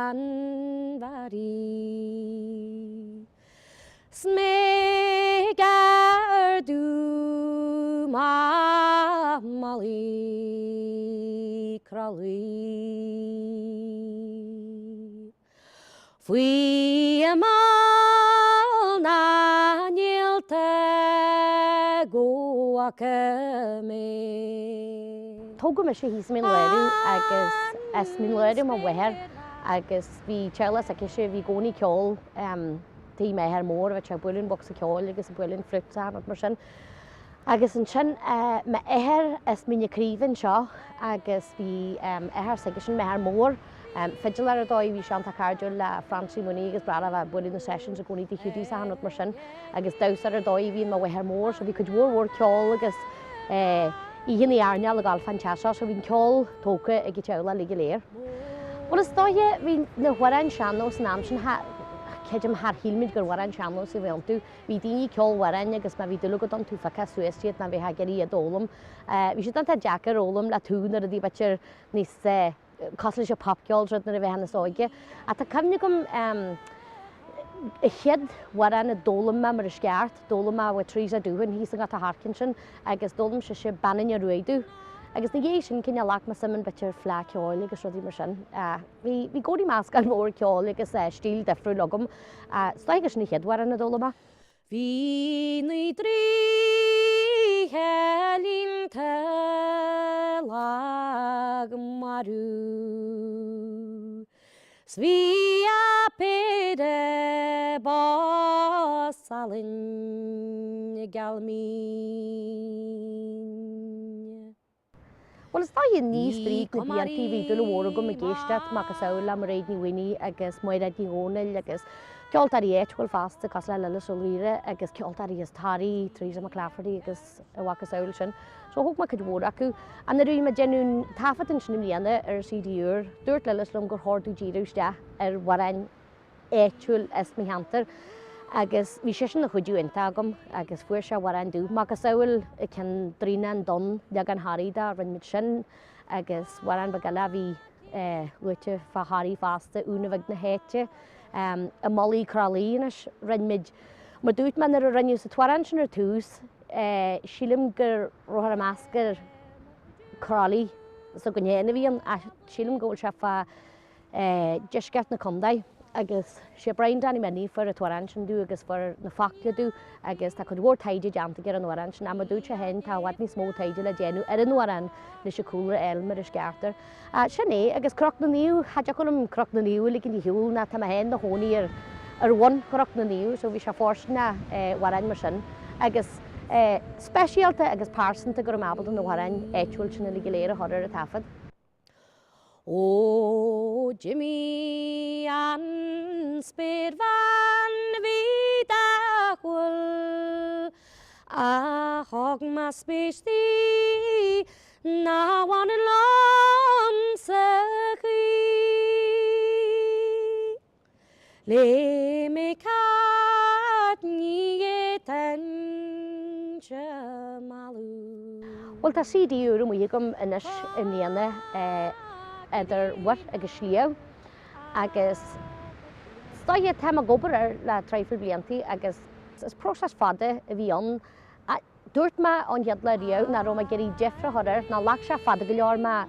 anvari smegar du ma malaidh fui amal na nílte go me. Tóga me sé hís mín leirú agus es mín leirú má weher agus bhí telas a sé bhí gcónaí ceol tí mé ar mór a bheith te builinn box a ceol agus a builinn fruta mar sin. Agus an sin me éair is mína críomhann seo agus bhí éair sa sin me ar mór Fidil ar a dói bhí seanta cardúil le Francí muí agus brada bheith builinn na sessions a gcónaí chuúdí sa mar sin agus dos ar a dói bhíon má bheith ar mór, so bhí chud mhór ceol agus íon airne le gáil fan teasa, so bhín ceol tóca ag teula le léir. Well is dóthe bhí na huarain seanó san am sin ceidim haar hílmid gur waran seanó sa bhiltú, bhí daoine ceol waran agus ma bhí dulú don tú facha suastiad na bhí geí a dólam. Bhí si an Jackar ólam le tún ar a dí batir níos cosla sé popceol rud na a bheith na sóige. A tá cymni gom I chiad waran a dólam me mar a sceart, dólam me bh trí a dúhan hí a harcin sin agus dólam se banan a ruidú. Agus na dhé sin cinne lach me simman bitir flá ceáil agus rudí mar sin. Bhí gódí máscail mór ceáil agus stíl defriú logam. Staigus na chiad waran a dólama. Bhí na trí helínta lag marú Sví a pede basalin galmín. Well, is tá níos trí go bíantí bhí dul bhór go me géisteat má go saola mar réad ní winní agus muid ní hónail agus ceoltarí éithil fásta cos le leile solíre agus ceoltarí is tarí trí am clafferdaí agus bhacha saoil sin. So thug me chud bhór acu an na ruí me genún tafatan sin líana ar CDúr, dúirt leiles lom gur thortú díúiste ar warin éithil is mí hantar. Agus bhí sé sin na chuidú inta agam agus fuair se warin dú. Má go saoil I cin drína an don leag an haída rinmid sin agus warin bagala bhí luite fa haí fásta úna bheith na héite. A malaidh crálíis rinmid mar dúirt man ar a rinneú sa twaran sin ar tús sílim gur rothar a máscar crálí sa go néana bhíon a sílim ggóil se fa deisceart na condaid agus sé brain daní mení for a twaran sin dú agus for na factia dú agus tá chud bhór taide deanta gur an waran sin a dúirt se hen tá bhaid ní smó taide le déanú ar an waran le se coolar elmar is ceartar. Sinné agus croch na níú, hadja chum croch na níú le gin hiúil na tá hen na hónaí ar bhain croch na níú, so bhí se fórsanna waran mar sin agus speisialta agus pásanta gur mabal an na waran éithúil sin le léir a thoir a tafad. O Jimmy an spyr fan fi dachwyl a hog ma spys di na wan yn lon sychi le me cat ni etan malu. Wel ta CDúr ym mwy gom ynis ymliana idir war agus slíamh agus stáithe téma gobar ar le tréifil bliantí agus is prósas fada a bhí an dúirt me an ghead le riamh na ró me geirí defra thoir ná lach se fada go leor me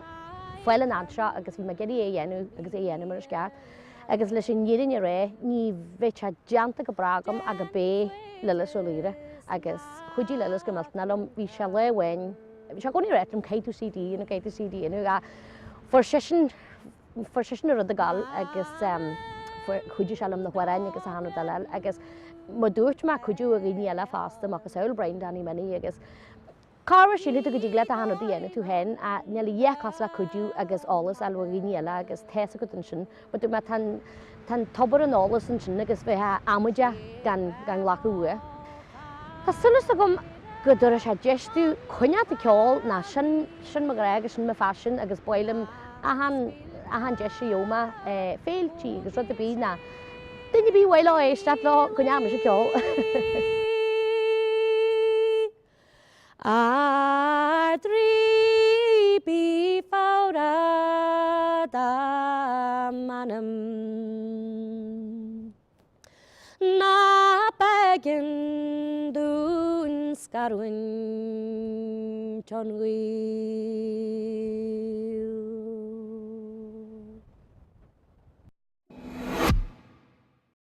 foiil an anseo agus bhí me geirí dhéanú agus dhéanú mar sceart agus leis sin nírin ré ní bheith se deanta go bragam a go bé leiles ó líre agus chuidí leiles go miltna lom bhí se lehhain se go ní réitm céitú CD inú céitú CD inú a for session rud a gal agus chuidú se na huarain agus a hanú dalil agus má dúirt me chuidú a rií eile fásta má go saoil brain daní mení agus cáhar síle go dtí le a hanú dhéana tú hen a neala dhéchas le chuidú agus álas a rií eile agus teasa go sin, ba dú me tan tobar an álas an sin agus bheitthe amuide gan lachúa. Tá sulas a gom go dúir sé deistú chuineat a ceáil ná sin mar agus sin me fashion agus builm a han deisi jóma féiltí agus rud a bí na duine bí bhile éiste le goneam se ceáil. A drí bí fára da manam gin dún scarún tiongaí.